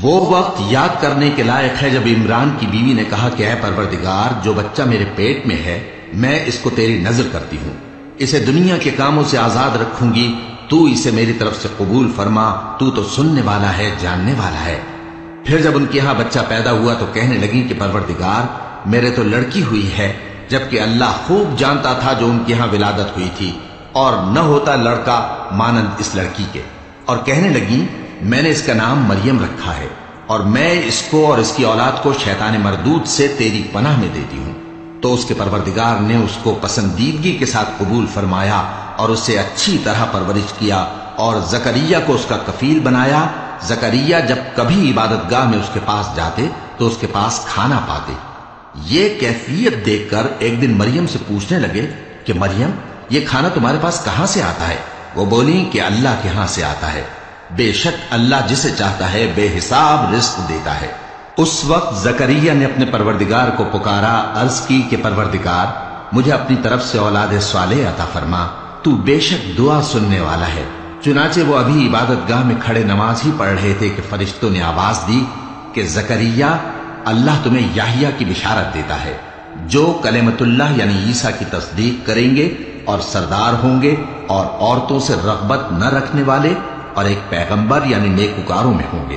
وہ وقت یاد کرنے کے لائق ہے جب عمران کی بیوی نے کہا کہ اے پروردگار، جو بچہ میرے پیٹ میں ہے میں اس کو تیری نظر کرتی ہوں، اسے دنیا کے کاموں سے آزاد رکھوں گی، تو اسے میری طرف سے قبول فرما، تو سننے والا ہے، جاننے والا ہے۔ پھر جب ان کے ہاں بچہ پیدا ہوا تو کہنے لگی کہ پروردگار، میرے تو لڑکی ہوئی ہے، جبکہ اللہ خوب جانتا تھا جو ان کے ہاں ولادت ہوئی تھی، اور نہ ہوتا لڑکا مانند اس لڑکی کے۔ اور کہنے لگی میں نے اس کا نام مریم رکھا ہے، اور میں اس کو اور اس کی اولاد کو شیطان مردود سے تیری پناہ میں دیتی ہوں۔ تو اس کے پروردگار نے اس کو پسندیدگی کے ساتھ قبول فرمایا اور اسے اچھی طرح پرورش کیا، اور زکریا کو اس کا کفیل بنایا۔ زکریا جب کبھی عبادت گاہ میں اس کے پاس جاتے تو اس کے پاس کھانا پاتے۔ یہ کیفیت دیکھ کر ایک دن مریم سے پوچھنے لگے کہ مریم، یہ کھانا تمہارے پاس کہاں سے آتا ہے؟ وہ بولی کہ اللہ کے ہاں سے آتا ہے، بے شک اللہ جسے چاہتا ہے بے حساب رزق دیتا ہے۔ اس وقت زکریا نے اپنے پروردگار کو پکارا، عرض کی کہ پروردگار، مجھے اپنی طرف سے اولاد صالح عطا فرما، تو بے شک دعا سننے والا ہے۔ چنانچہ وہ ابھی عبادت گاہ میں کھڑے نماز ہی پڑھ رہے تھے کہ فرشتوں نے آواز دی کہ زکریا، اللہ تمہیں یحییٰ کی بشارت دیتا ہے، جو کلمۃ اللہ یعنی عیسیٰ کی تصدیق کریں گے اور سردار ہوں گے اور عورتوں سے رغبت نہ رکھنے والے اور ایک پیغمبر یعنی نیکوکاروں میں ہوں گے۔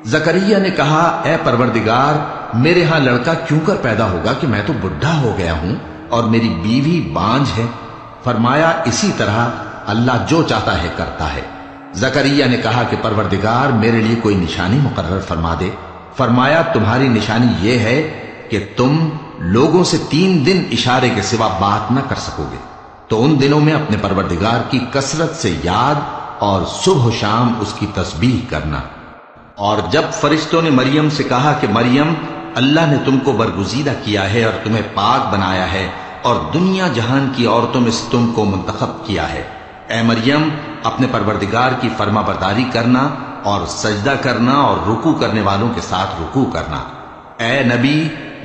زکریا نے کہا، اے پروردگار، میرے ہاں لڑکا کیوں کر پیدا ہوگا کہ میں تو بڈھا ہو گیا ہوں اور میری بیوی بانجھ ہے؟ فرمایا، اسی طرح اللہ جو چاہتا ہے کرتا ہے۔ زکریا نے کہا کہ پروردگار، میرے لیے کوئی نشانی مقرر فرما دے۔ فرمایا، تمہاری نشانی یہ ہے کہ تم لوگوں سے 3 دن اشارے کے سوا بات نہ کر سکو گے، تو ان دنوں میں اپنے پروردگار کی کثرت سے یاد اور صبح و شام اس کی تسبیح کرنا۔ اور جب فرشتوں نے مریم سے کہا کہ مریم، اللہ نے تم کو برگزیدہ کیا ہے اور تمہیں پاک بنایا ہے اور دنیا جہان کی عورتوں میں سے تم کو منتخب کیا ہے، اے مریم، اپنے پروردگار کی فرما برداری کرنا اور سجدہ کرنا اور رکوع کرنے والوں کے ساتھ رکوع کرنا۔ اے نبی،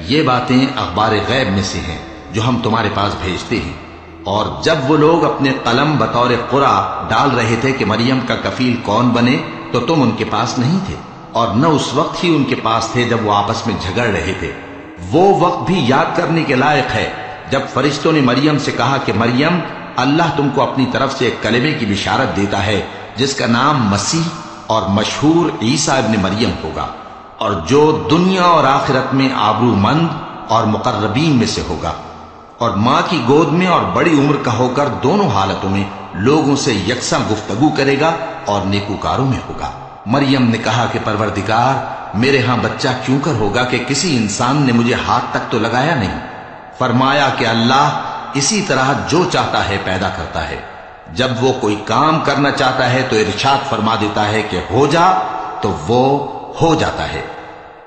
یہ باتیں اخبار غیب میں سے ہیں جو ہم تمہارے پاس بھیجتے ہیں۔ اور جب وہ لوگ اپنے قلم بطور قرعہ ڈال رہے تھے کہ مریم کا کفیل کون بنے، تو تم ان کے پاس نہیں تھے، اور نہ اس وقت ہی ان کے پاس تھے جب وہ آپس میں جھگڑ رہے تھے۔ وہ وقت بھی یاد کرنے کے لائق ہے جب فرشتوں نے مریم سے کہا کہ مریم، اللہ تم کو اپنی طرف سے ایک کلمے کی بشارت دیتا ہے جس کا نام مسیح اور مشہور عیسیٰ ابن مریم ہوگا، اور جو دنیا اور آخرت میں آبرو مند اور مقربین میں سے ہوگا، اور ماں کی گود میں اور بڑی عمر کا ہو کر دونوں حالتوں میں لوگوں سے یکساں گفتگو کرے گا اور نیکوکاروں میں ہوگا۔ مریم نے کہا کہ پروردگار، میرے ہاں بچہ کیوں کر ہوگا کہ کسی انسان نے مجھے ہاتھ تک تو لگایا نہیں؟ فرمایا کہ اللہ اسی طرح جو چاہتا ہے پیدا کرتا ہے، جب وہ کوئی کام کرنا چاہتا ہے تو ارشاد فرما دیتا ہے کہ ہو جا، تو وہ ہو جاتا ہے۔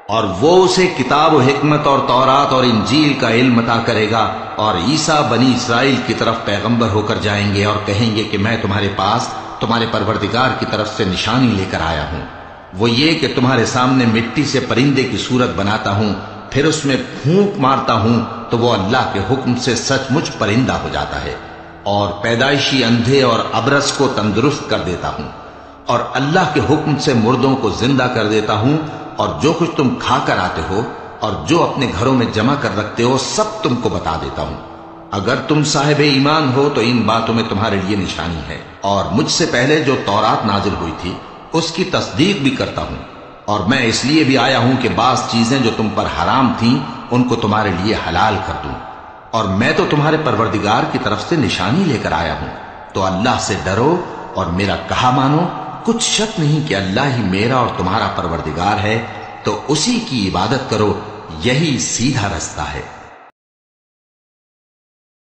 اور وہ اسے کتاب و حکمت اور تورات اور انجیل کا علم عطا کرے گا، اور عیسیٰ بنی اسرائیل کی طرف پیغمبر ہو کر جائیں گے اور کہیں گے کہ میں تمہارے پاس تمہارے پروردگار کی طرف سے نشانی لے کر آیا ہوں، وہ یہ کہ تمہارے سامنے مٹی سے پرندے کی صورت بناتا ہوں، پھر اس میں پھونک مارتا ہوں تو وہ اللہ کے حکم سے سچ مچ پرندہ ہو جاتا ہے، اور پیدائشی اندھے اور ابرص کو تندرست کر دیتا ہوں، اور اللہ کے حکم سے مردوں کو زندہ کر دیتا ہوں، اور جو کچھ تم کھا کر آتے ہو اور جو اپنے گھروں میں جمع کر رکھتے ہو سب تم کو بتا دیتا ہوں۔ اگر تم صاحب ایمان ہو تو ان باتوں میں تمہارے لیے نشانی ہے، اور مجھ سے پہلے جو تورات نازل ہوئی تھی اس کی تصدیق بھی کرتا ہوں، اور میں اس لیے بھی آیا ہوں کہ بعض چیزیں جو تم پر حرام تھیں ان کو تمہارے لیے حلال کر دوں، اور میں تو تمہارے پروردگار کی طرف سے نشانی لے کر آیا ہوں، تو اللہ سے ڈرو اور میرا کہا مانو۔ کچھ شک نہیں کہ اللہ ہی میرا اور تمہارا پروردگار ہے، تو اسی کی عبادت کرو، یہی سیدھا رستہ ہے۔